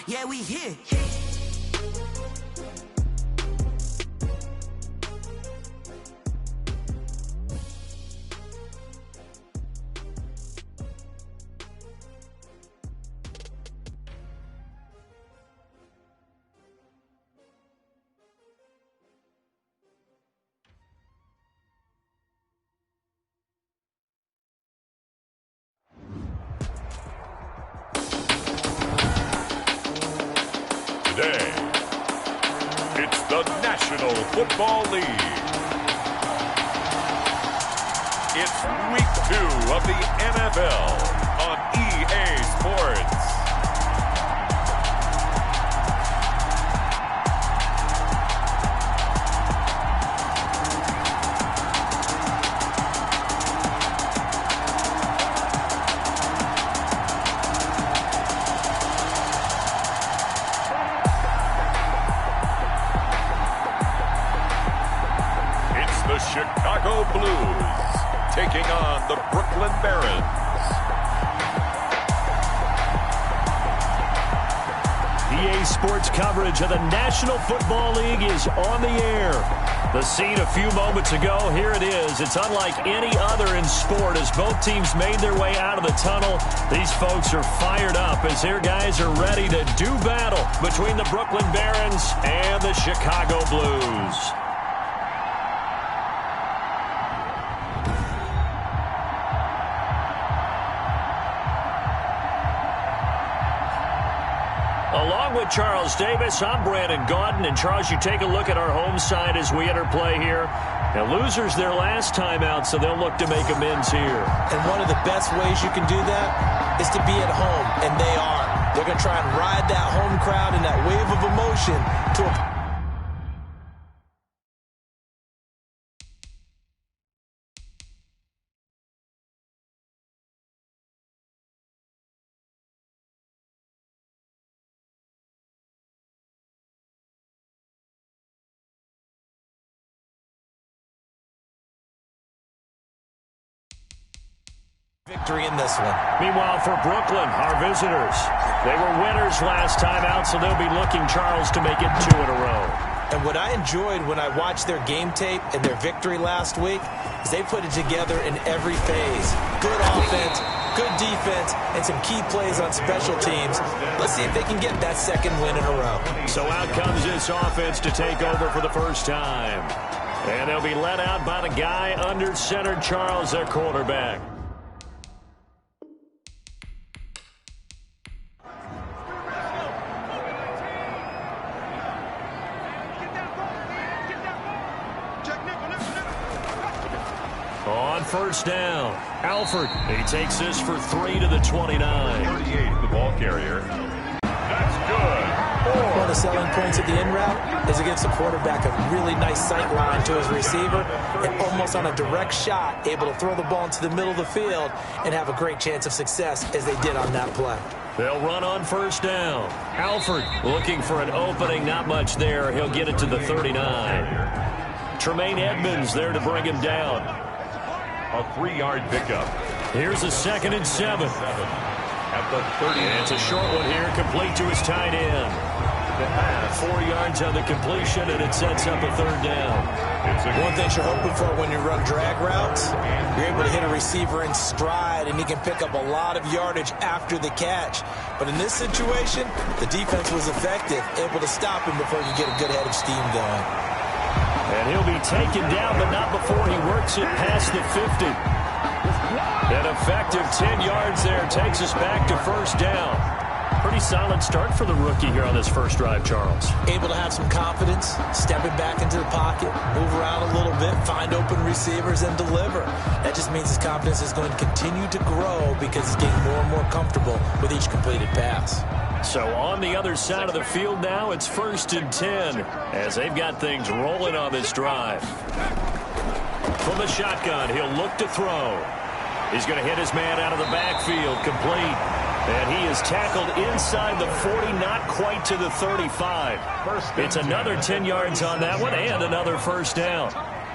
Yeah, we here. Today, it's the National Football League. It's Week 2 of the NFL on EA Sports. The Chicago Blues taking on the Brooklyn Barons. EA Sports coverage of the National Football League is on the air. The scene a few moments ago, here it is. It's unlike any other in sport as both teams made their way out of the tunnel. These folks are fired up as their guys are ready to do battle between the Brooklyn Barons and the Chicago Blues. Along with Charles Davis, I'm Brandon Gaudin. And Charles, you take a look at our home side as we enter play here. Now, losers their last time out, so they'll look to make amends here. And one of the best ways you can do that is to be at home, and they are. They're going to try and ride that home crowd and that wave of emotion to a victory in this one. Meanwhile, for Brooklyn, our visitors, they were winners last time out, so they'll be looking, Charles, to make it 2 in a row. And what I enjoyed when I watched their game tape and their victory last week is they put it together in every phase. Good offense, good defense, and some key plays on special teams. Let's see if they can get that second win in a row. So out comes this offense to take over for the first time. And they'll be led out by the guy under center, Charles, their quarterback. On first down, Alford. He takes this for 3 to the 29. 38, the ball carrier. That's good. One of the selling points of the in route is it gives the quarterback a really nice sight line to his receiver and almost on a direct shot able to throw the ball into the middle of the field and have a great chance of success as they did on that play. They'll run on first down. Alford looking for an opening, not much there. He'll get it to the 39. Tremaine Edmonds there to bring him down. A 3-yard pickup. Here's a 2nd and 7. At the 30. And it's a short one here, complete to his tight end. 4 yards on the completion, and it sets up a 3rd down. One thing you're hoping for when you run drag routes, you're able to hit a receiver in stride, and he can pick up a lot of yardage after the catch. But in this situation, the defense was effective, able to stop him before you get a good head of steam going. And he'll be taken down, but not before he works it past the 50. An effective 10 yards there takes us back to first down. Pretty solid start for the rookie here on this first drive, Charles. Able to have some confidence, stepping back into the pocket, move around a little bit, find open receivers, and deliver. That just means his confidence is going to continue to grow because he's getting more and more comfortable with each completed pass. So on the other side of the field now, it's 1st and 10 as they've got things rolling on this drive. From the shotgun, he'll look to throw. He's going to hit his man out of the backfield, complete. And he is tackled inside the 40, not quite to the 35. It's another 10 yards on that one and another first down.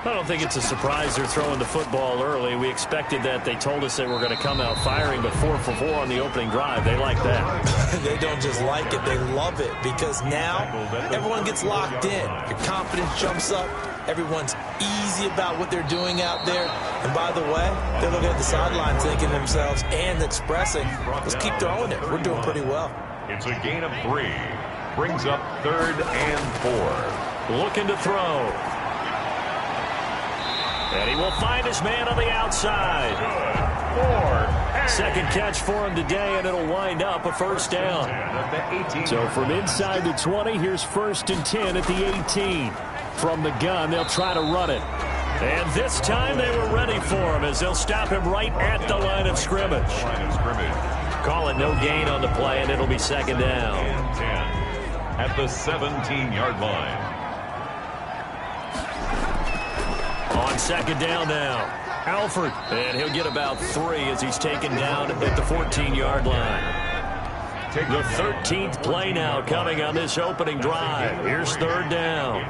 I don't think it's a surprise they're throwing the football early. We expected that. They told us they were going to come out firing, but 4 for 4 on the opening drive. They like that. They don't just like it, they love it, because now everyone gets locked in. Your confidence jumps up. Everyone's easy about what they're doing out there. And by the way, they're looking at the sideline thinking to themselves and expressing, let's keep throwing it. We're doing pretty well. It's a gain of 3. Brings up 3rd and 4. Looking to throw. And he will find his man on the outside. Second catch for him today, and it'll wind up a first down. So from inside the 20, here's 1st and 10 at the 18. From the gun, they'll try to run it. And this time they were ready for him as they'll stop him right at the line of scrimmage. Call it no gain on the play, and it'll be 2nd down. 10 at the 17-yard line. On 2nd down now, Alford. And he'll get about 3 as he's taken down at the 14-yard line. The 13th play now coming on this opening drive. Here's 3rd down.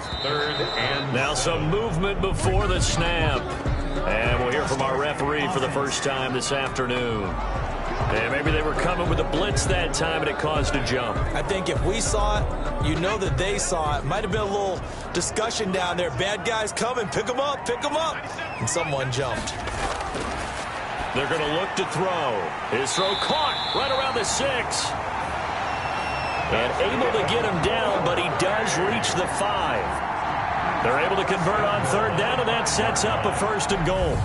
Now some movement before the snap. And we'll hear from our referee for the first time this afternoon. And maybe they were coming with a blitz that time and it caused a jump. I think if we saw it, you know that they saw it. Might have been a little discussion down there. Bad guys coming. Pick them up. Pick them up. And someone jumped. They're going to look to throw. His throw caught right around the 6. And able to get him down, but he does reach the 5. They're able to convert on 3rd down, and that sets up a 1st and goal.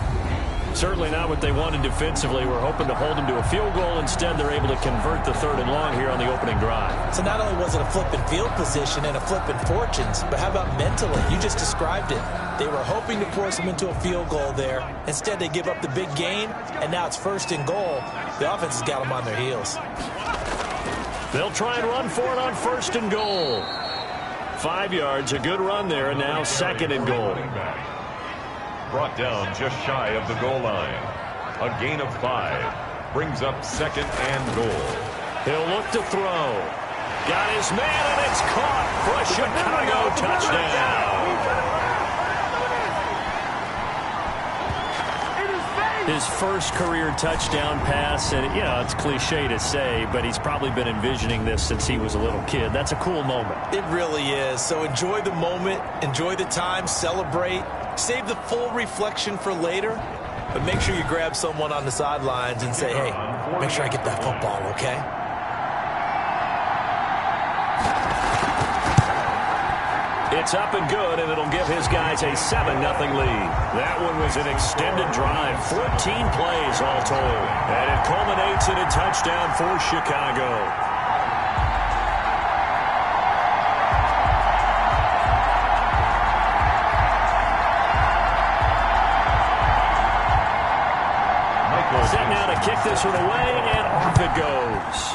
Certainly not what they wanted defensively. We're hoping to hold them to a field goal. Instead, they're able to convert the 3rd and long here on the opening drive. So not only was it a flipping field position and a flipping fortunes, but how about mentally? You just described it. They were hoping to force them into a field goal there. Instead, they give up the big gain, and now it's 1st and goal. The offense has got them on their heels. They'll try and run for it on 1st and goal. 5 yards, a good run there, and now 2nd and goal. Brought down just shy of the goal line. A gain of 5. Brings up 2nd and goal. He'll look to throw. Got his man, and it's caught for a Chicago touchdown. His first career touchdown pass, and it's cliche to say, but he's probably been envisioning this since he was a little kid. That's a cool moment. It really is. So enjoy the moment, enjoy the time, celebrate, save the full reflection for later, but make sure you grab someone on the sidelines and say, hey, make sure I get that football, okay? It's up and good, and it'll give his guys a 7-0 lead. That one was an extended drive, 14 plays all told. And it culminates in a touchdown for Chicago. Set now to kick this one away, and off it goes.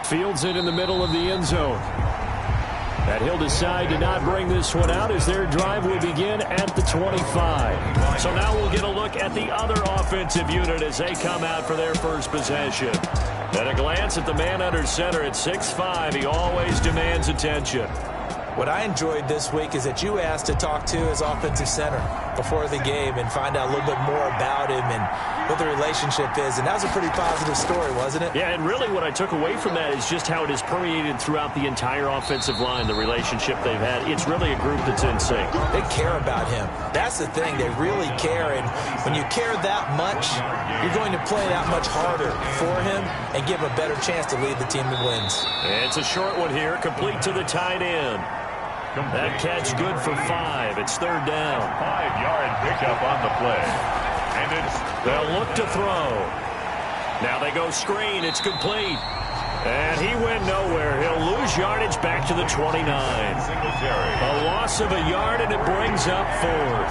Fields it in the middle of the end zone. And he'll decide to not bring this one out as their drive will begin at the 25. So now we'll get a look at the other offensive unit as they come out for their first possession. At a glance at the man under center at 6'5", he always demands attention. What I enjoyed this week is that you asked to talk to his offensive center before the game and find out a little bit more about him and what the relationship is. And that was a pretty positive story, wasn't it? Yeah, and really what I took away from that is just how it is permeated throughout the entire offensive line, the relationship they've had. It's really a group that's in sync. They care about him. That's the thing. They really care. And when you care that much, you're going to play that much harder for him and give him a better chance to lead the team to wins. It's a short one here, complete to the tight end. That catch good for 5. It's 3rd down. 5-yard pickup on the play. And they'll look to throw. Now they go screen. It's complete. And he went nowhere. He'll lose yardage back to the 29. A loss of a yard, and it brings up 4th.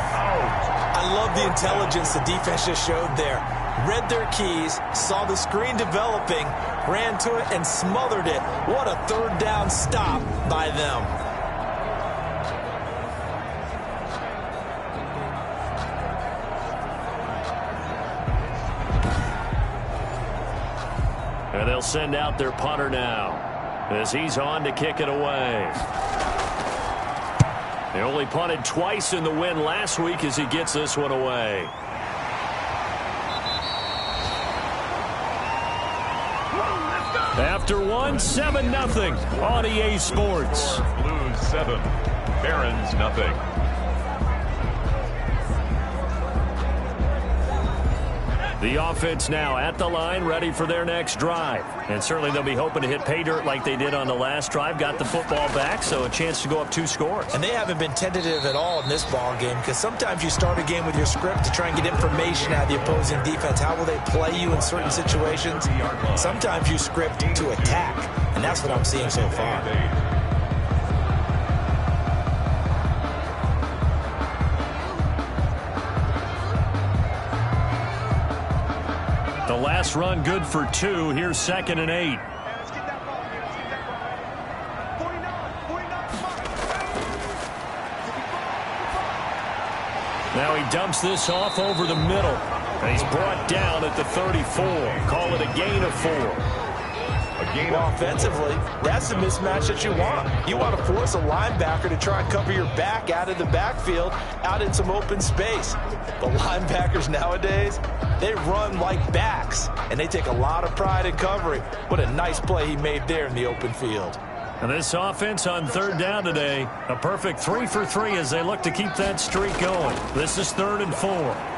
I love the intelligence the defense just showed there. Read their keys, saw the screen developing, ran to it, and smothered it. What a 3rd down stop by them. And they'll send out their punter now as he's on to kick it away. They only punted twice in the win last week as he gets this one away. After one, 7-0 on EA Sports. Blues 7, Barons nothing. The offense now at the line, ready for their next drive. And certainly they'll be hoping to hit pay dirt like they did on the last drive. Got the football back, so a chance to go up 2 scores. And they haven't been tentative at all in this ball game, because sometimes you start a game with your script to try and get information out of the opposing defense. How will they play you in certain situations? Sometimes you script to attack, and that's what I'm seeing so far. The last run good for 2. Here's 2nd and 8. Now he dumps this off over the middle. And he's brought down at the 34. Call it a gain of 4. Offensively, that's the mismatch that you want. You want to force a linebacker to try and cover your back out of the backfield, out in some open space. The linebackers nowadays, they run like backs, and they take a lot of pride in covering. What a nice play he made there in the open field. And this offense on 3rd down today, a perfect 3 for 3 as they look to keep that streak going. This is 3rd and 4.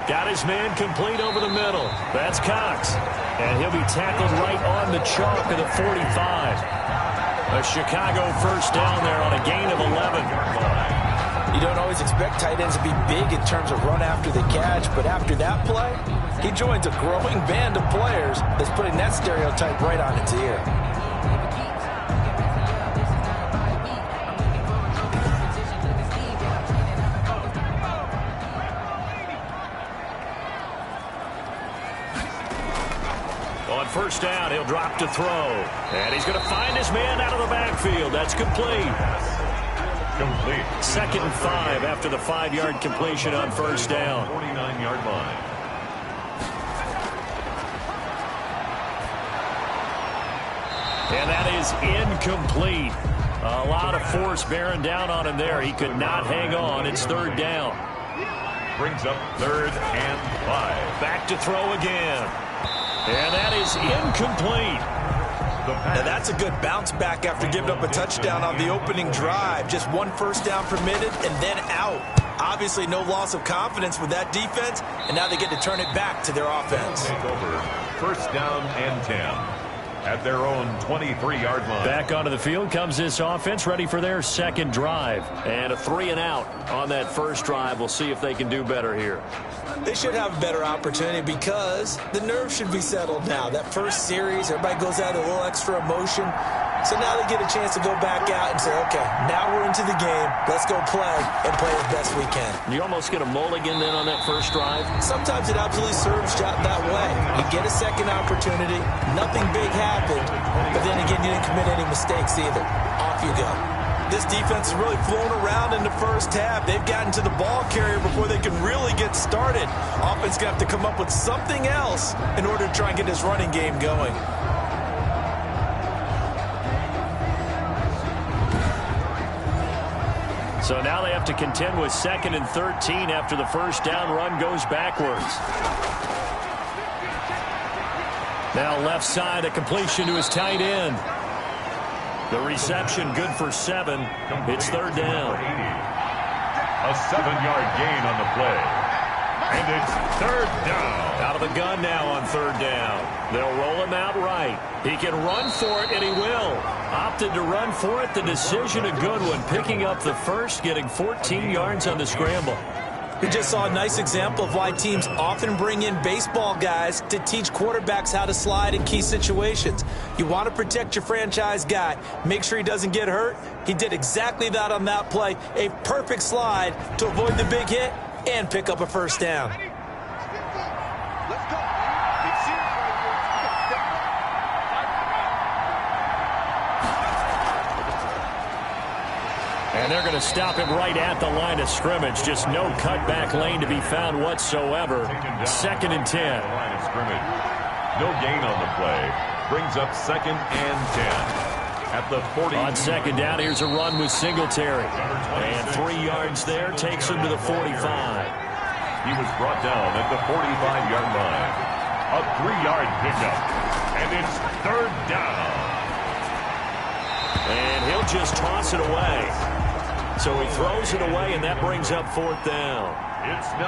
Got his man complete over the middle. That's Cox. And he'll be tackled right on the chalk of the 45. A Chicago first down there on a gain of 11. You don't always expect tight ends to be big in terms of run after the catch, but after that play, he joins a growing band of players that's putting that stereotype right on its ear. On first down, he'll drop to throw. And he's going to find his man out of the backfield. That's complete. Complete. 2nd and 5 after the 5-yard completion on first down. 49-yard line. And that is incomplete. A lot of force bearing down on him there. He could not hang on. It's 3rd down. Brings up 3rd and 5. Back to throw again. And that is incomplete. Now that's a good bounce back after giving up a touchdown on the opening drive. Just 1 first down permitted and then out. Obviously no loss of confidence with that defense, and now they get to turn it back to their offense. Take over. First down and 10 at their own 23-yard line. Back onto the field comes this offense, ready for their 2nd drive. And a 3 and out on that first drive. We'll see if they can do better here. They should have a better opportunity because the nerves should be settled now. That first series, everybody goes out with a little extra emotion. So now they get a chance to go back out and say, okay, now we're into the game. Let's go play and play as best we can. You almost get a mulligan then on that first drive? Sometimes it absolutely serves that way. You get a second opportunity. Nothing big happened. But then again, you didn't commit any mistakes either. Off you go. This defense has really flown around in the first half. They've gotten to the ball carrier before they can really get started. Offense going to have to come up with something else in order to try and get this running game going. So now they have to contend with 2nd and 13 after the first down run goes backwards. Now left side, a completion to his tight end. The reception good for 7. It's 3rd down. A 7-yard gain on the play. And it's 3rd down. Out of the gun now on 3rd down. They'll roll him out right. He can run for it, and he will. Opted to run for it. The decision a good one. Picking up the first, getting 14 yards on the scramble. We just saw a nice example of why teams often bring in baseball guys to teach quarterbacks how to slide in key situations. You want to protect your franchise guy. Make sure he doesn't get hurt. He did exactly that on that play. A perfect slide to avoid the big hit and pick up a first down. And they're going to stop him right at the line of scrimmage. Just no cutback lane to be found whatsoever. 2nd and 10. Line of scrimmage. No gain on the play. Brings up 2nd and 10. at the 40. On second down, here's a run with Singletary. And 3 yards there takes him to the 45. He was brought down at the 45-yard line. A 3-yard pickup. And it's third down. And he'll just toss it away. So he throws it away, and that brings up fourth down.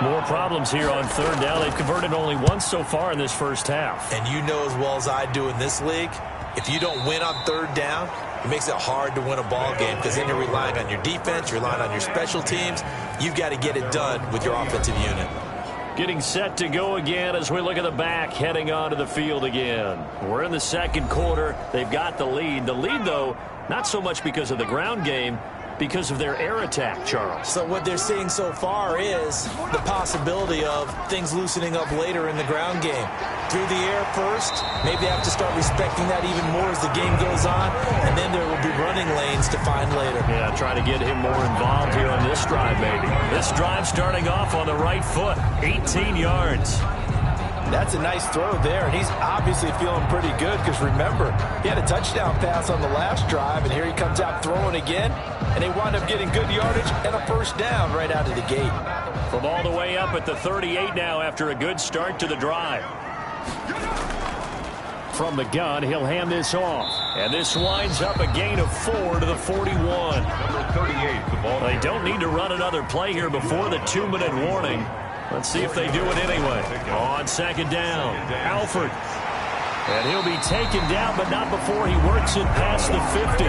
More problems here on third down. They've converted only once so far in this first half. And you know as well as I do in this league, if you don't win on third down, it makes it hard to win a ball game because then you're relying on your defense, you're relying on your special teams. You've got to get it done with your offensive unit. Getting set to go again as we look at the back heading onto the field again. We're in the second quarter. They've got the lead. The lead, though, not so much because of the ground game, because of their air attack, Charles. So what they're seeing so far is the possibility of things loosening up later in the ground game. Through the air first, maybe they have to start respecting that even more as the game goes on, and then there will be running lanes to find later. Yeah, try to get him more involved here on this drive, maybe. This drive starting off on the right foot, 18 yards. That's a nice throw there, and he's obviously feeling pretty good because, remember, he had a touchdown pass on the last drive, and here he comes out throwing again, and they wind up getting good yardage and a first down right out of the gate. From all the way up at the 38 now after a good start to the drive. From the gun, he'll hand this off, and this winds up a gain of 4 to the 41. Number 38, the ball. They don't need to run another play here before the 2-minute warning. Let's see if they do it anyway. On second down, Alford. And he'll be taken down, but not before he works it past the 50.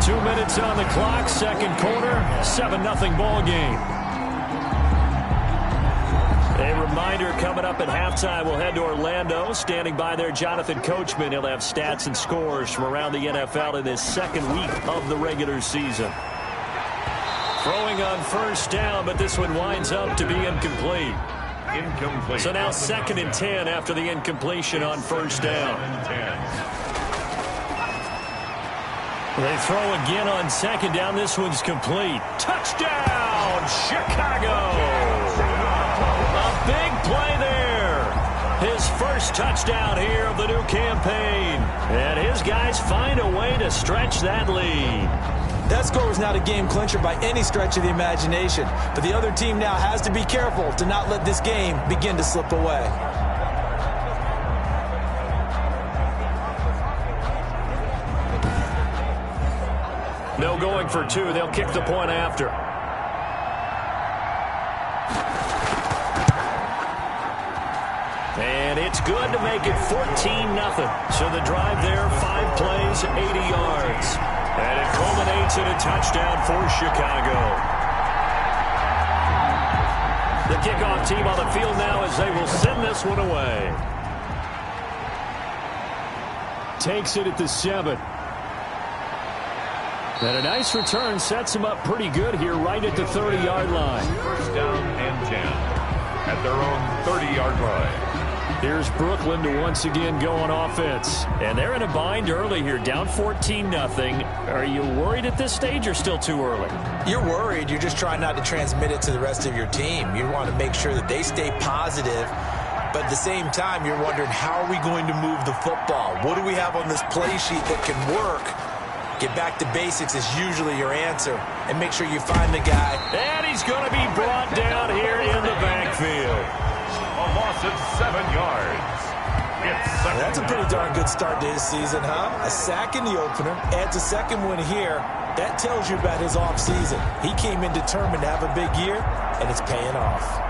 2 minutes on the clock, second quarter, 7-0 ball game. A reminder coming up at halftime, we'll head to Orlando. Standing by there, Jonathan Coachman. He'll have stats and scores from around the NFL in this second week of the regular season. Throwing on first down, but this one winds up to be incomplete. Incomplete. So now 2nd and 10 after the incompletion on first down. They throw again on second down. This one's complete. Touchdown, Chicago! A big play there. His first touchdown here of the new campaign. And his guys find a way to stretch that lead. That score is not a game clincher by any stretch of the imagination, but the other team now has to be careful to not let this game begin to slip away. No going for 2. They'll kick the point after. And it's good to make it 14-0. So the drive there, 5 plays, 80 yards. And it culminates in a touchdown for Chicago. The kickoff team on the field now as they will send this one away. Takes it at the 7. And a nice return sets him up pretty good here right at the 30-yard line. First down and 10 at their own 30-yard line. Here's Brooklyn to once again go on offense. And they're in a bind early here, down 14-0. Are you worried at this stage or still too early? You're worried. You're just trying not to transmit it to the rest of your team. You want to make sure that they stay positive. But at the same time, you're wondering, how are we going to move the football? What do we have on this play sheet that can work? Get back to basics is usually your answer. And make sure you find the guy. And he's going to be brought down here in the backfield. A loss of 7 yards. That's a pretty darn good start to his season, huh? A sack in the opener, adds a second one here. That tells you about his offseason. He came in determined to have a big year, and it's paying off.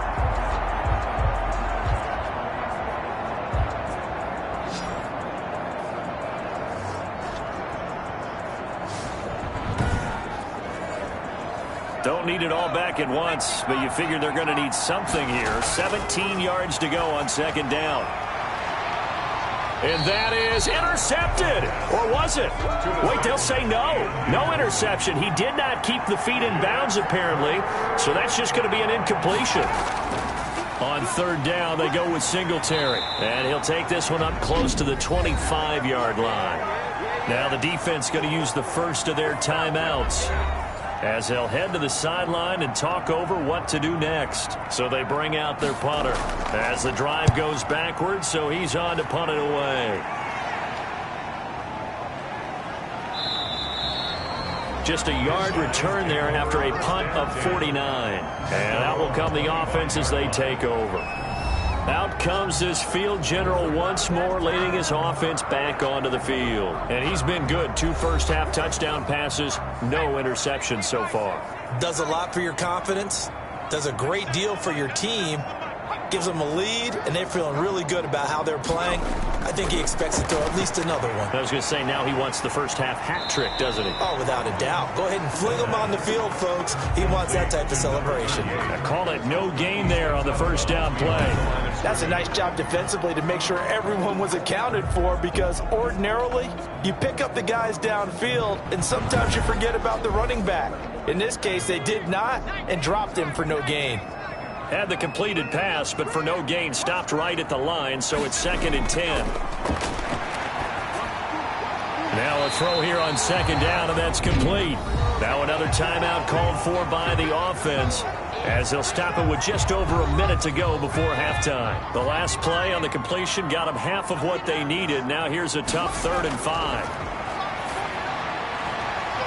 Don't need it all back at once, but you figure they're going to need something here. 17 yards to go on second down. And that is intercepted. Or was it? Wait, they'll say no. No interception. He did not keep the feet in bounds, apparently. So that's just going to be an incompletion. On third down, they go with Singletary. And he'll take this one up close to the 25-yard line. Now the defense going to use the first of their timeouts, as they'll head to the sideline and talk over what to do next. So they bring out their punter as the drive goes backwards, so he's on to punt it away. Just a yard return there after a punt of 49. And out will come the offense as they take over. Out comes this field general once more, leading his offense back onto the field. And he's been good. 2 first-half touchdown passes, no interceptions so far. Does a lot for your confidence, does a great deal for your team, gives them a lead, and they're feeling really good about how they're playing. I think he expects to throw at least another one. I was going to say, now he wants the first-half hat trick, doesn't he? Oh, without a doubt. Go ahead and fling him on the field, folks. He wants that type of celebration. I call it no gain there on the first down play. That's a nice job defensively to make sure everyone was accounted for, because ordinarily you pick up the guys downfield and sometimes you forget about the running back. In this case, they did not and dropped him for no gain. Had the completed pass, but for no gain, stopped right at the line, so it's 2nd and 10. Now a throw here on 2nd down, and that's complete. Now another timeout called for by the offense, as they'll stop it with just over a minute to go before halftime. The last play on the completion got them half of what they needed. Now here's a tough 3rd and 5.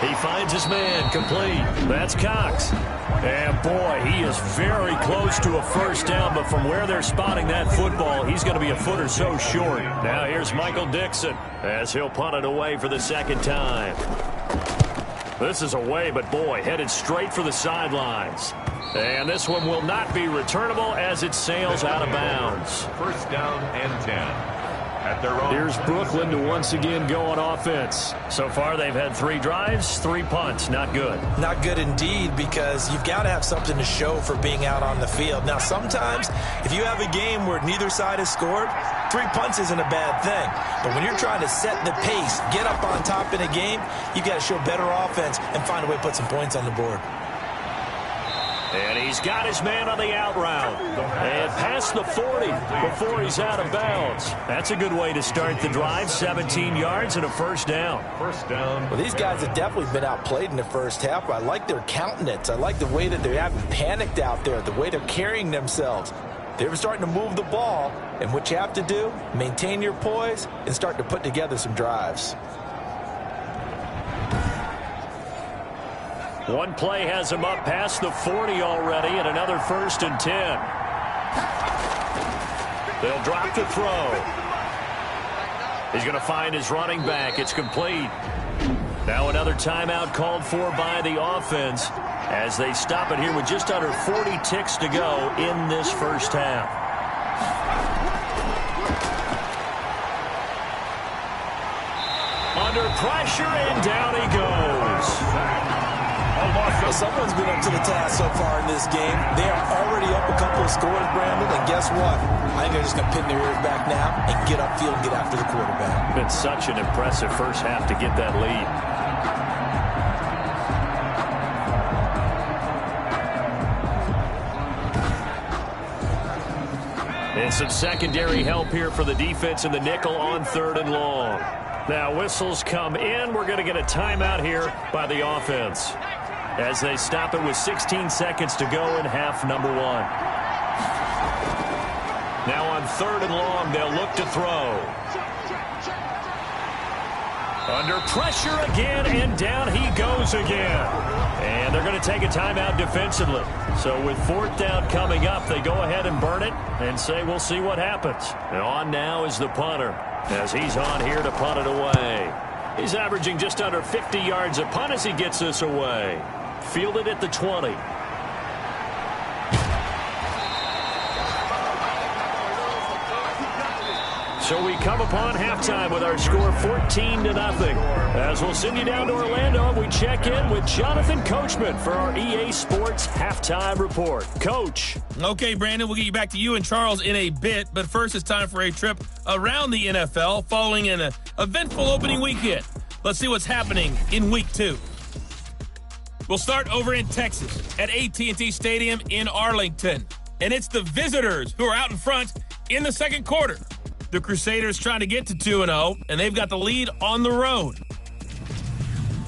He finds his man, complete. That's Cox. And boy, he is very close to a first down, but from where they're spotting that football, he's going to be a foot or so short. Now here's Michael Dixon as he'll punt it away for the 2nd time. This is away, but boy, headed straight for the sidelines. And this one will not be returnable as it sails out of bounds. First down and 10. At their own. Here's Brooklyn to once again go on offense. So far, they've had 3 drives, 3 punts. Not good. Not good indeed, because you've got to have something to show for being out on the field. Now, sometimes, if you have a game where neither side has scored, 3 punts isn't a bad thing. But when you're trying to set the pace, get up on top in a game, you've got to show better offense and find a way to put some points on the board. And he's got his man on the out route. And past the 40 before he's out of bounds. That's a good way to start the drive. 17 yards and a first down. First down. Well, these guys have definitely been outplayed in the first half. I like their countenance. I like the way that they haven't panicked out there, the way they're carrying themselves. They're starting to move the ball. And what you have to do, maintain your poise and start to put together some drives. One play has him up past the 40 already, and another 1st and 10. They'll drop the throw. He's going to find his running back. It's complete. Now another timeout called for by the offense as they stop it here with just under 40 ticks to go in this first half. Under pressure, and down he goes. Someone's been up to the task so far in this game. They are already up a couple of scores, Brandon, and guess what? I think they're just going to pin their ears back now and get upfield and get after the quarterback. Been such an impressive first half to get that lead. And some secondary help here for the defense in the nickel on 3rd and long. Now whistles come in. We're going to get a timeout here by the offense as they stop it with 16 seconds to go in half number 1. Now on 3rd and long, they'll look to throw. Under pressure again, and down he goes again. And they're going to take a timeout defensively. So with 4th down coming up, they go ahead and burn it and say we'll see what happens. And on now is the punter as he's on here to punt it away. He's averaging just under 50 yards a punt as he gets this away. Fielded at the 20. So we come upon halftime with our score 14-0. As we'll send you down to Orlando, we check in with Jonathan Coachman for our EA Sports Halftime Report. Coach. Okay, Brandon, we'll get you back to you and Charles in a bit, but first it's time for a trip around the NFL following an eventful opening weekend. Let's see what's happening in Week 2. We'll start over in Texas at AT&T Stadium in Arlington. And it's the visitors who are out in front in the second quarter. The Crusaders trying to get to 2-0, and they've got the lead on the road.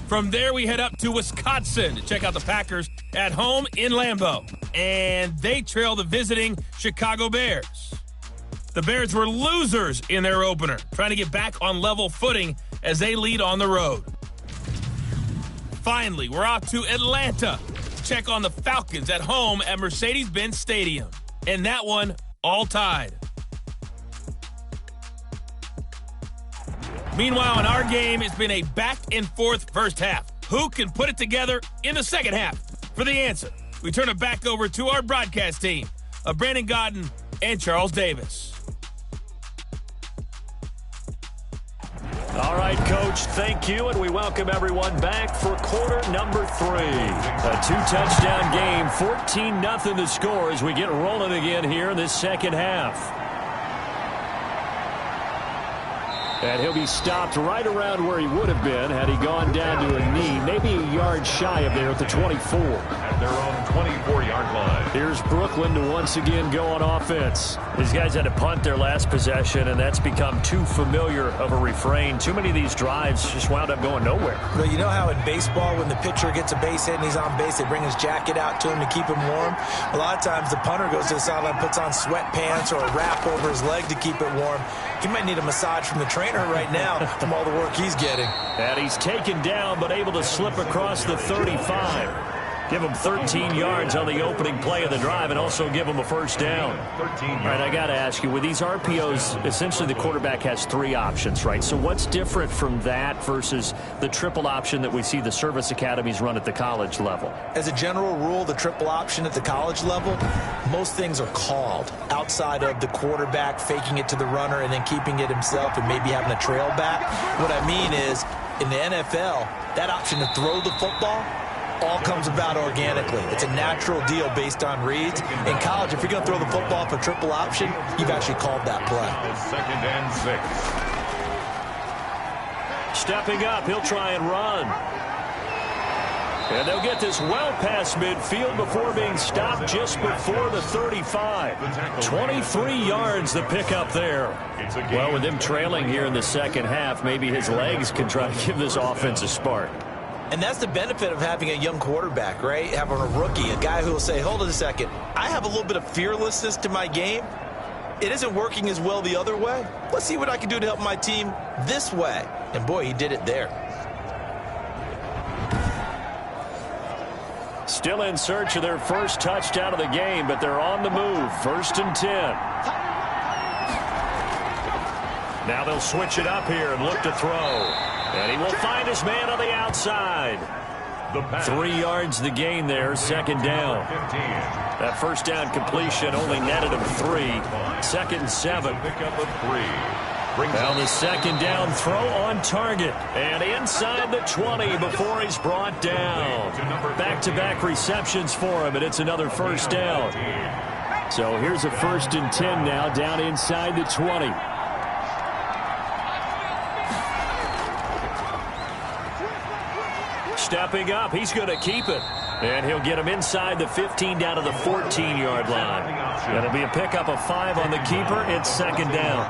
From there, we head up to Wisconsin to check out the Packers at home in Lambeau. And they trail the visiting Chicago Bears. The Bears were losers in their opener, trying to get back on level footing as they lead on the road. finally, we're off to Atlanta to check on the Falcons at home at Mercedes-Benz Stadium. And that one, all tied. Meanwhile, in our game, it's been a back-and-forth first half. Who can put it together in the second half? For the answer, we turn it back over to our broadcast team of Brandon Godden and Charles Davis. All right, Coach, thank you, and we welcome everyone back for quarter number 3. A 2-touchdown game, 14-0 the score as we get rolling again here in this second half. And he'll be stopped right around where he would have been had he gone down to a knee, maybe a yard shy of there at the 24. At their own 24-yard line. Here's Brooklyn to once again go on offense. These guys had to punt their last possession, and that's become too familiar of a refrain. Too many of these drives just wound up going nowhere. Well, you know how in baseball, when the pitcher gets a base hit and he's on base, they bring his jacket out to him to keep him warm? A lot of times the punter goes to the sideline, puts on sweatpants or a wrap over his leg to keep it warm. He might need a massage from the trainer right now from all the work he's getting. And he's taken down but able to slip across the 35. Give him 13 yards on the opening play of the drive and also give him a first down. 13 yards. All right, I got to ask you, with these RPOs, essentially the quarterback has 3 options, right? So what's different from that versus the triple option that we see the service academies run at the college level? As a general rule, the triple option at the college level, most things are called outside of the quarterback faking it to the runner and then keeping it himself and maybe having a trail back. What I mean is, in the NFL, that option to throw the football all comes about organically. It's a natural deal based on reads. In college, if you're going to throw the football for triple option, you've actually called that play. 2nd and 6. Stepping up, he'll try and run. And they'll get this well past midfield before being stopped just before the 35. 23 yards the pickup there. Well, with them trailing here in the second half, maybe his legs can try to give this offense a spark. And that's the benefit of having a young quarterback, right? Having a rookie, a guy who will say, hold on a second, I have a little bit of fearlessness to my game. It isn't working as well the other way. Let's see what I can do to help my team this way. And boy, he did it there. Still in search of their first touchdown of the game, but they're on the move. 1st and 10. Now they'll switch it up here and look to throw. And he will find his man on the outside. 3 yards the gain there, 2nd down. That first down completion only netted him 3. 2nd and 7. Pickup of 3. Now the 2nd down throw on target. And inside the 20 before he's brought down. Back-to-back receptions for him, and it's another first down. So here's a 1st and 10 now down inside the 20. Stepping up, he's going to keep it. And he'll get him inside the 15 down to the 14-yard line. It'll be a pickup of 5 on the keeper. It's 2nd down.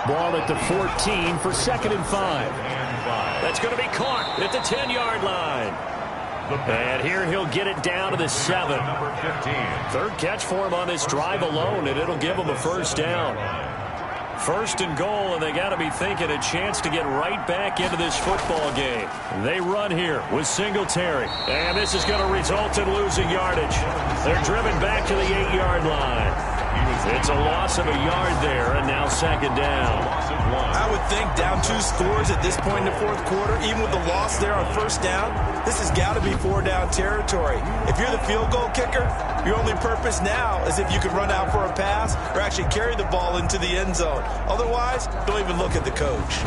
Ball at the 14 for 2nd and 5. That's going to be caught at the 10-yard line. And here he'll get it down to the 7. 3rd catch for him on this drive alone, and it'll give him a first down. 1st and goal, and they got to be thinking a chance to get right back into this football game. They run here with Singletary, and this is going to result in losing yardage. They're driven back to the 8-yard line. It's a loss of a yard there, and now 2nd down. I would think down 2 scores at this point in the 4th quarter, even with the loss there on 1st down, this has got to be 4-down territory. If you're the field goal kicker, your only purpose now is if you can run out for a pass or actually carry the ball into the end zone. Otherwise, don't even look at the coach.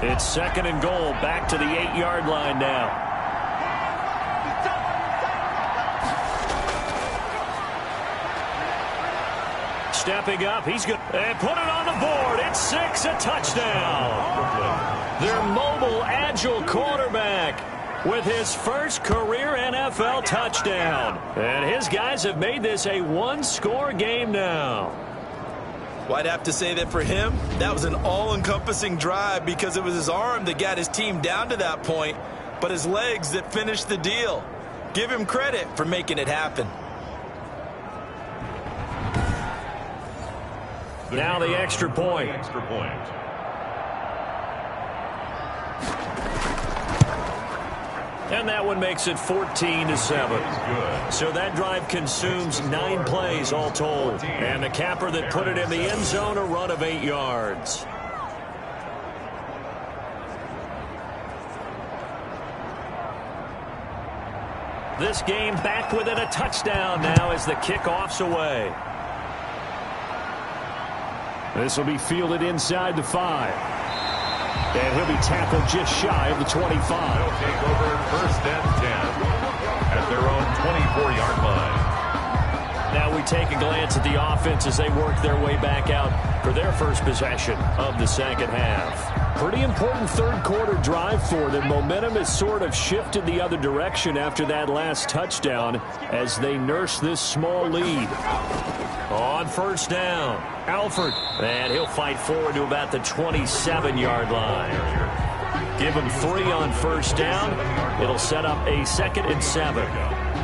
It's 2nd and goal, back to the 8-yard line now. Stepping up, he's good, and put it on the board. It's 6, a touchdown. Their mobile, agile quarterback with his first career NFL touchdown. And his guys have made this a 1-score game now. Well, I'd have to say that for him, that was an all-encompassing drive because it was his arm that got his team down to that point, but his legs that finished the deal. Give him credit for making it happen. Now the extra point. And that one makes it 14-7. So that drive consumes 9 plays all told. And the capper that put it in the end zone, a run of 8 yards. This game back within a touchdown now as the kickoff's away. This will be fielded inside the 5. And he'll be tackled just shy of the 25. They'll take over 1st and 10 at their own 24-yard line. Now we take a glance at the offense as they work their way back out for their first possession of the second half. Pretty important third-quarter drive for them. Momentum has sort of shifted the other direction after that last touchdown as they nurse this small lead. On 1st down, Alford. And he'll fight forward to about the 27-yard line. Give him 3 on 1st down. It'll set up a 2nd and 7.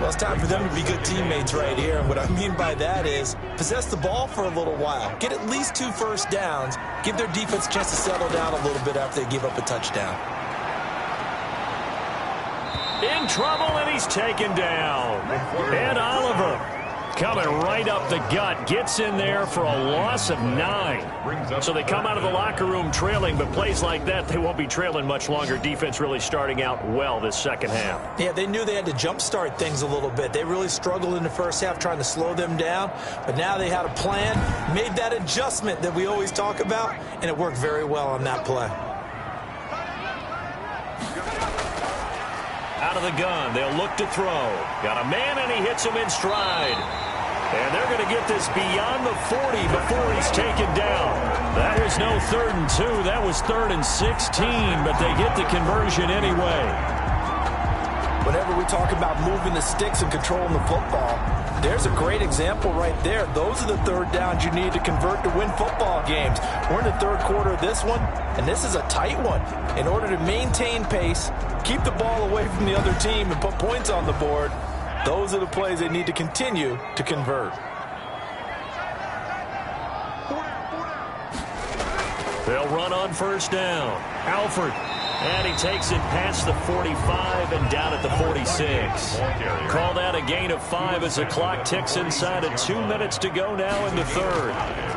Well, it's time for them to be good teammates right here. And what I mean by that is possess the ball for a little while. Get at least 2 first downs. Give their defense a chance to settle down a little bit after they give up a touchdown. In trouble, and he's taken down. And Oliver coming right up the gut. Gets in there for a loss of 9. So they come out of the locker room trailing, but plays like that, they won't be trailing much longer. Defense really starting out well this second half. Yeah, they knew they had to jumpstart things a little bit. They really struggled in the first half trying to slow them down, but now they had a plan, made that adjustment that we always talk about, and it worked very well on that play. Out of the gun, they'll look to throw. Got a man, and he hits him in stride. And they're going to get this beyond the 40 before he's taken down. That is no 3rd and 2. That was 3rd and 16, but they get the conversion anyway. Whenever we talk about moving the sticks and controlling the football, there's a great example right there. Those are the 3rd downs you need to convert to win football games. We're in the 3rd quarter of this one, and this is a tight one. In order to maintain pace, keep the ball away from the other team, and put points on the board, those are the plays they need to continue to convert. They'll run on 1st down. Alford. And he takes it past the 45 and down at the 46. Call that a gain of 5 as the clock ticks inside of 2 minutes to go now in the 3rd.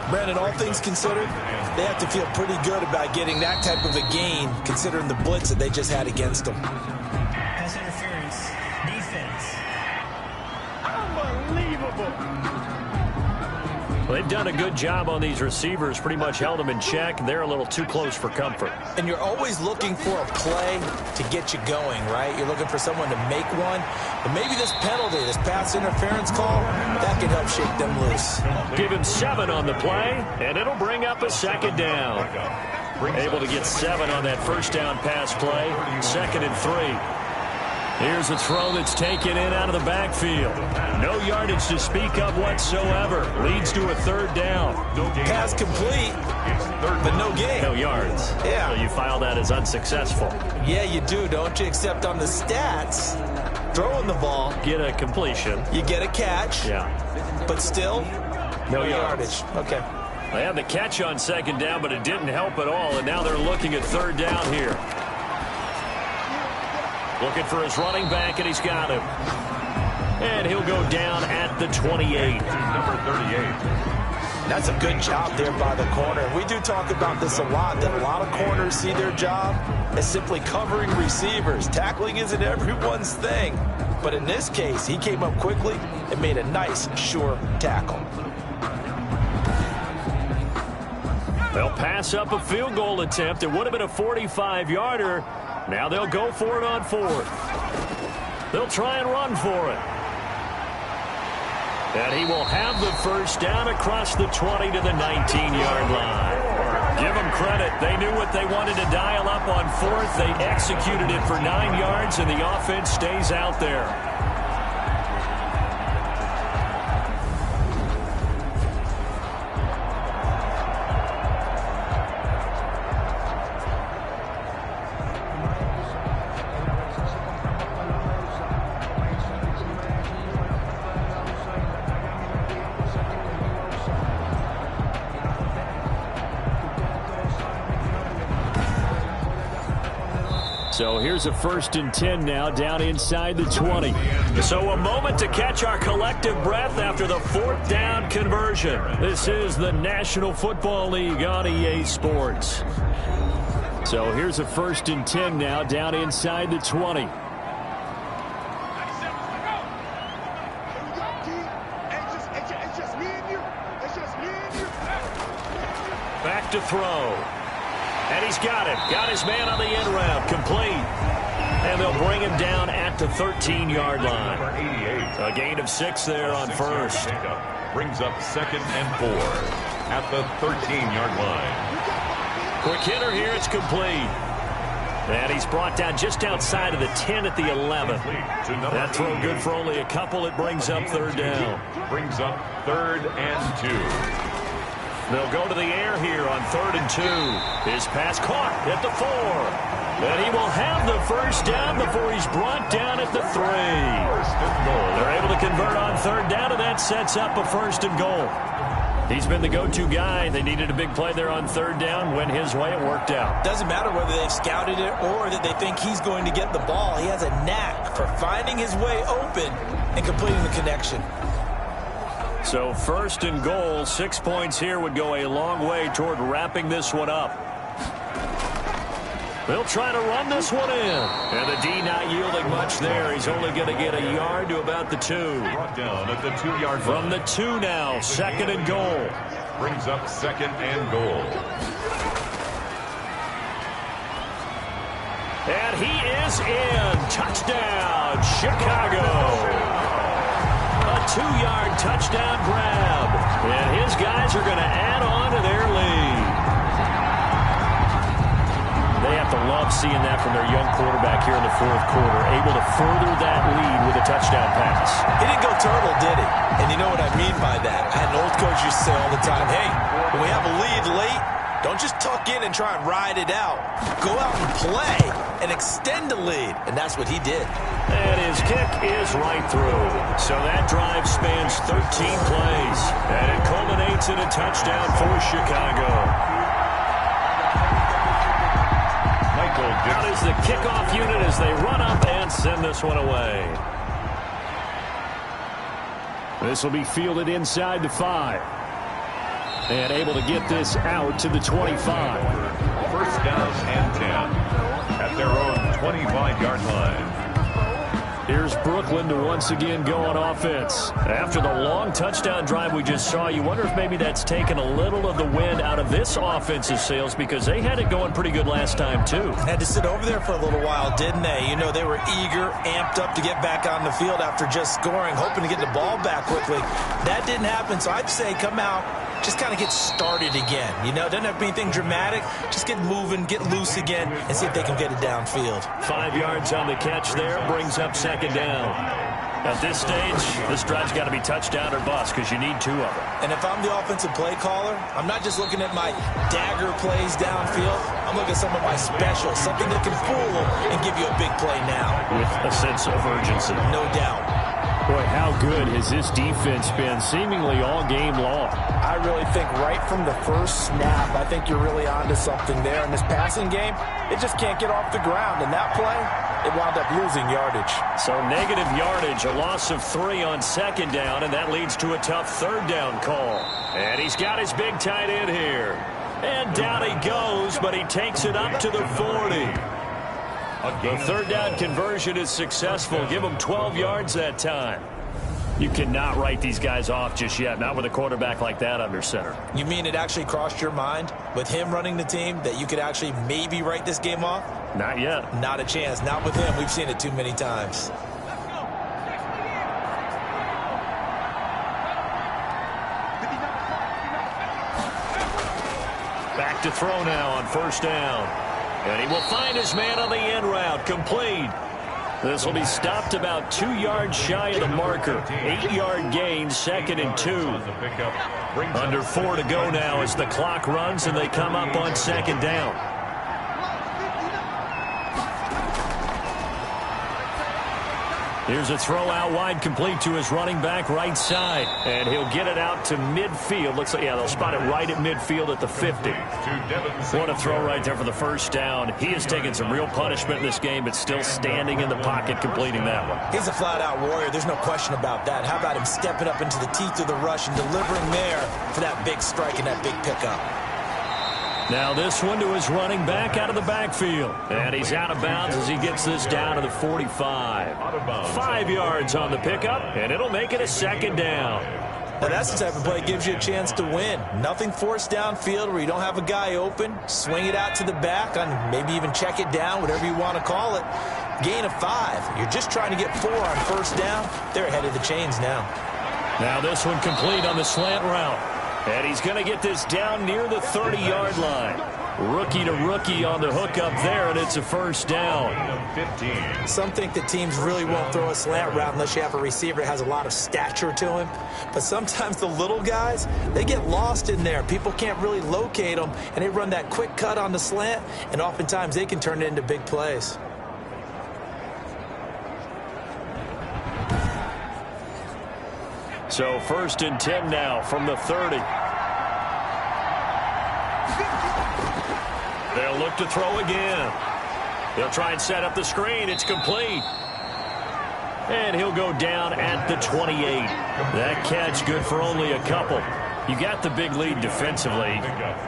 Brandon, all things considered, they have to feel pretty good about getting that type of a gain considering the blitz that they just had against them. Pass interference. Defense. Well, they've done a good job on these receivers, pretty much held them in check. They're a little too close for comfort. And you're always looking for a play to get you going, right? You're looking for someone to make one. But maybe this penalty, this pass interference call, that can help shake them loose. Give him 7 on the play, and it'll bring up a 2nd down. Able to get 7 on that 1st down pass play, 2nd and 3. Here's a throw that's taken in out of the backfield. No yardage to speak of whatsoever. Leads to a 3rd down. Pass complete, but no gain. No yards. Yeah. So you file that as unsuccessful. Yeah, you do, don't you? Except on the stats, throwing the ball. Get a completion. You get a catch. Yeah. But still, no yardage. Okay. They had the catch on 2nd down, but it didn't help at all, and now they're looking at 3rd down here. Looking for his running back, and he's got him. And he'll go down at the 28. Number 38. That's a good job there by the corner. We do talk about this a lot, that a lot of corners see their job as simply covering receivers. Tackling isn't everyone's thing. But in this case, he came up quickly and made a nice, sure tackle. They'll pass up a field goal attempt. It would have been a 45-yarder. Now they'll go for it on 4th. They'll try and run for it. And he will have the 1st down across the 20 to the 19-yard line. Give them credit. They knew what they wanted to dial up on 4th. They executed it for 9 yards, and the offense stays out there. So here's a 1st and 10 now, down inside the 20. So a moment to catch our collective breath after the 4th down conversion. This is the National Football League on EA Sports. So here's a 1st and 10 now, down inside the 20. Back to throw. And he's got it. Got his man on the end route. Complete. And they'll bring him down at the 13-yard line. A gain of 6 there on 1st. Brings up 2nd and 4 at the 13-yard line. Quick hitter here. It's complete. And he's brought down just outside of the 10 at the 11. That throw good for only a couple. It brings up 3rd down. Brings up 3rd and 2. They'll go to the air here on 3rd and 2. His pass caught at the 4. And he will have the 1st down before he's brought down at the 3. They're able to convert on 3rd down, and that sets up a 1st and goal. He's been the go-to guy. They needed a big play there on 3rd down. Went his way. It worked out. Doesn't matter whether they've scouted it or that they think he's going to get the ball. He has a knack for finding his way open and completing the connection. So 1st and goal, 6 points here would go a long way toward wrapping this one up. They'll try to run this one in. And the D not yielding much there. He's only going to get a yard to about the 2. Brought down at the 2-yard line. From the 2 now, 2nd and goal. Brings up 2nd and goal. And he is in. Touchdown, Chicago. A 2-yard touchdown grab. And his guys are going to add on to their lead. They have to love seeing that from their young quarterback here in the 4th quarter, able to further that lead with a touchdown pass. He didn't go turtle, did he? And you know what I mean by that. I had an old coach used to say all the time, hey, when we have a lead late, don't just tuck in and try and ride it out. Go out and play and extend the lead. And that's what he did. And his kick is right through. So that drive spans 13 plays. And it culminates in a touchdown for Chicago. Out is the kickoff unit as they run up and send this one away. This will be fielded inside the 5. And able to get this out to the 25. 1st down and 10 at their own 25-yard line. Here's Brooklyn to once again go on offense. After the long touchdown drive we just saw, you wonder if maybe that's taken a little of the wind out of this offensive sails because they had it going pretty good last time, too. Had to sit over there for a little while, didn't they? You know, they were eager, amped up to get back on the field after just scoring, hoping to get the ball back quickly. That didn't happen, so I'd say come out, just kind of get started again. You know, doesn't have to be anything dramatic. Just get moving, get loose again, and see if they can get it downfield. 5 yards on the catch there, brings up 2nd down. At this stage, this drive's got to be touchdown or bust because you need 2 of them. And if I'm the offensive play caller, I'm not just looking at my dagger plays downfield. I'm looking at some of my specials, something that can fool them and give you a big play now. With a sense of urgency. No doubt. Boy, how good has this defense been seemingly all game long? I really think right from the first snap, I think you're really onto something there. In this passing game, it just can't get off the ground. And that play, it wound up losing yardage. So negative yardage, a loss of 3 on 2nd down, and that leads to a tough 3rd down call. And he's got his big tight end here. And down he goes, but he takes it up to the 40. The 3rd down conversion is successful. Give him 12 yards that time. You cannot write these guys off just yet, not with a quarterback like that under center. You mean it actually crossed your mind with him running the team that you could actually maybe write this game off? Not yet. Not a chance. Not with him. We've seen it too many times. Back to throw now on 1st down. And he will find his man on the end route. Complete. This will be stopped about 2 yards shy of the marker. 8-yard gain, 2nd and 2. Under 4 to go now as the clock runs and they come up on 2nd down. Here's a throw out wide, complete to his running back right side. And he'll get it out to midfield. Looks like, yeah, they'll spot it right at midfield at the 50. What a throw right there for the first down. He has taken some real punishment in this game, but still standing in the pocket, completing that one. He's a flat-out warrior. There's no question about that. How about him stepping up into the teeth of the rush and delivering there for that big strike and that big pickup? Now this one to his running back out of the backfield. And he's out of bounds as he gets this down to the 45. 5 yards on the pickup, and it'll make it a second down. Now that's the type of play that gives you a chance to win. Nothing forced downfield where you don't have a guy open. Swing it out to the back, on maybe even check it down, whatever you want to call it. Gain of 5. You're just trying to get 4 on first down. They're ahead of the chains now. Now this one complete on the slant route. And he's going to get this down near the 30-yard line. Rookie to rookie on the hook up there, and it's a first down. Some think that teams really won't throw a slant route unless you have a receiver that has a lot of stature to him. But sometimes the little guys, they get lost in there. People can't really locate them, and they run that quick cut on the slant, and oftentimes they can turn it into big plays. So 1st and 10 now from the 30. They'll look to throw again. They'll try and set up the screen. It's complete. And he'll go down at the 28. That catch good for only a couple. You got the big lead defensively.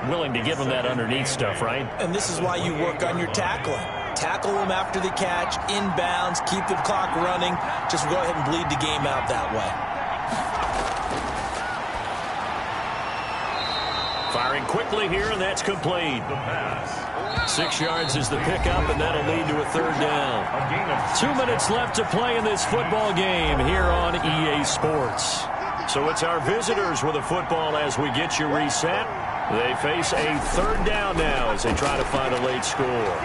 Willing to give him that underneath stuff, right? And this is why you work on your tackling. Tackle him after the catch, inbounds, keep the clock running. Just go ahead and bleed the game out that way. Firing quickly here, and that's complete. 6 yards is the pickup, and that'll lead to a third down. 2 minutes left to play in this football game here on EA Sports. So it's our visitors with the football as we get you reset. They face a third down now as they try to find a late score.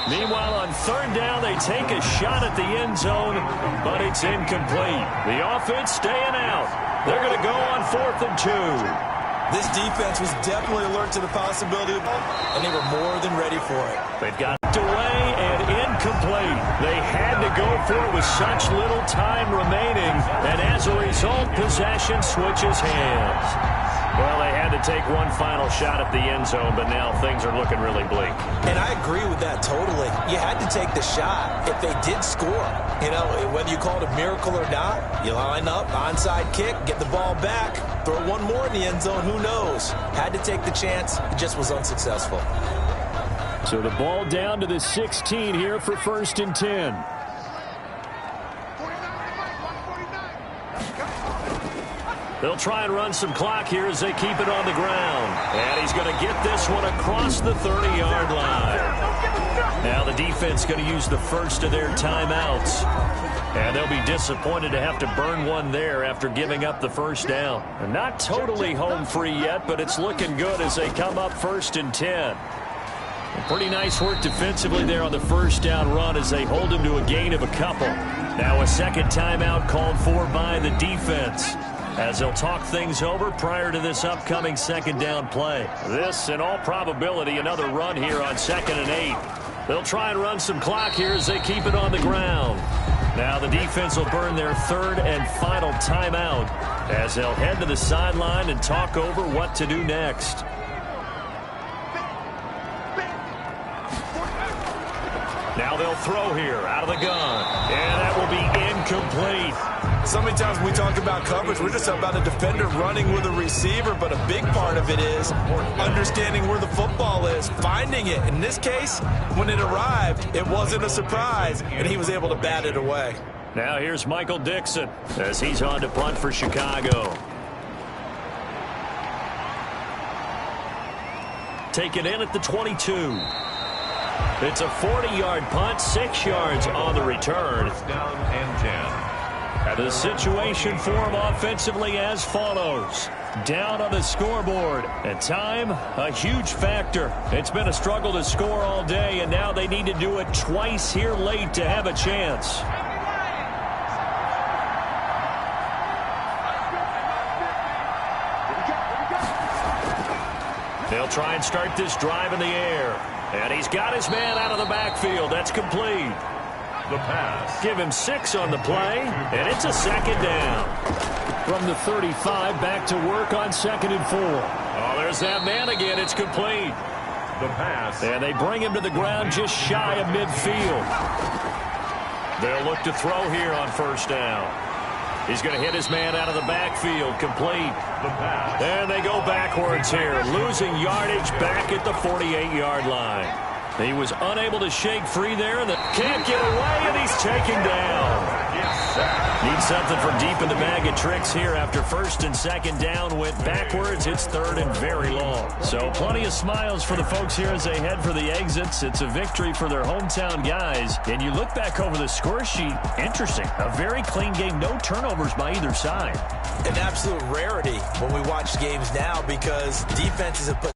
Meanwhile, on third down, they take a shot at the end zone, but it's incomplete. The offense staying out. They're going to go on 4th and 2. This defense was definitely alert to the possibility, and they were more than ready for it. They've got it away and incomplete. They had to go for it with such little time remaining, and as a result, possession switches hands. Well, they had to take one final shot at the end zone, but now things are looking really bleak. And I agree with that totally. You had to take the shot if they did score. You know, whether you call it a miracle or not, you line up, onside kick, get the ball back, throw one more in the end zone, who knows? Had to take the chance, it just was unsuccessful. So the ball down to the 16 here for 1st and 10. They'll try and run some clock here as they keep it on the ground. And he's going to get this one across the 30-yard line. Now the defense going to use the first of their timeouts. And they'll be disappointed to have to burn one there after giving up the first down. And not totally home free yet, but it's looking good as they come up 1st and 10. Pretty nice work defensively there on the first down run as they hold him to a gain of a couple. Now a second timeout called for by the defense, as they'll talk things over prior to this upcoming second down play. This, in all probability, another run here on 2nd and 8. They'll try and run some clock here as they keep it on the ground. Now the defense will burn their third and final timeout as they'll head to the sideline and talk over what to do next. Now they'll throw here out of the gun, and that will be incomplete. So many times when we talk about coverage, we're just about a defender running with a receiver, but a big part of it is understanding where the football is, finding it. In this case, when it arrived, it wasn't a surprise, and he was able to bat it away. Now here's Michael Dixon as he's on to punt for Chicago. Taken in at the 22. It's a 40-yard punt, 6 yards on the return. Down and 10. The situation for him offensively as follows. Down on the scoreboard. And time, a huge factor. It's been a struggle to score all day, and now they need to do it twice here late to have a chance. They'll try and start this drive in the air. And he's got his man out of the backfield. That's complete. The pass. Give him 6 on the play, and it's a 2nd down. From the 35, back to work on 2nd and 4. Oh, there's that man again. It's complete. The pass. And they bring him to the ground just shy of midfield. They'll look to throw here on 1st down. He's going to hit his man out of the backfield. Complete. The pass. And they go backwards here, losing yardage back at the 48-yard line. He was unable to shake free there, and can't get away, and he's taken down. Needs something from deep in the bag of tricks here after 1st and 2nd down. Went backwards. It's 3rd and very long. So plenty of smiles for the folks here as they head for the exits. It's a victory for their hometown guys. And you look back over the score sheet, interesting. A very clean game, no turnovers by either side. An absolute rarity when we watch games now because defenses have put